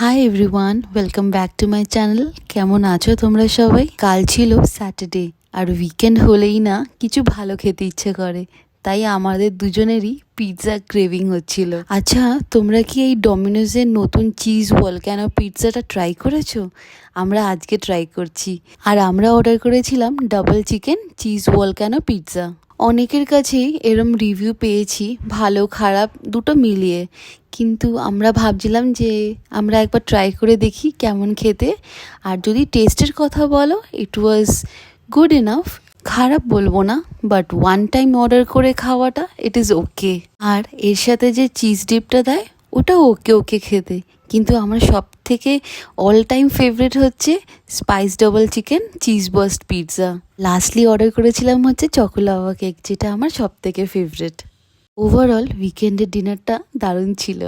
Hi everyone, welcome back to my channel. কেমন আছো তোমরা সবাই? কাল ছিল স্যাটারডে, আর উইকেন্ড হলেই না কিছু ভালো খেতে ইচ্ছে করে। তাই আমাদের দুজনেরই পিৎজা ক্রেভিং হচ্ছিল। আচ্ছা, তোমরা কি এই ডমিনোজের নতুন চিজ ভলক্যানো পিৎজাটা ট্রাই করেছো? আমরা আজকে ট্রাই করছি, আর আমরা অর্ডার করেছিলাম double chicken cheese volcano pizza. অনেকের কাছেই এরম রিভিউ পেয়েছি, ভালো খারাপ দুটো মিলিয়ে, কিন্তু আমরা ভাবছিলাম যে আমরা একবার ট্রাই করে দেখি কেমন খেতে। আর যদি টেস্টের কথা বলো, ইট ওয়াজ গুড এনাফ, খারাপ বলবো না, বাট ওয়ান টাইম অর্ডার করে খাওয়াটা ইট ইজ ওকে। আর এর সাথে যে চিজ ডিপটা দেয় ওটাও ওকে ওকে খেতে, কিন্তু আমার সব থেকে অল টাইম ফেভারিট হচ্ছে spice double chicken cheese burst pizza. Lastly order করেছিলাম হচ্ছে চকোলাভা কেক, যেটা আমার সব থেকে ফেভারিট। ওভারঅল উইকেন্ডের ডিনারটা দারুণ ছিল।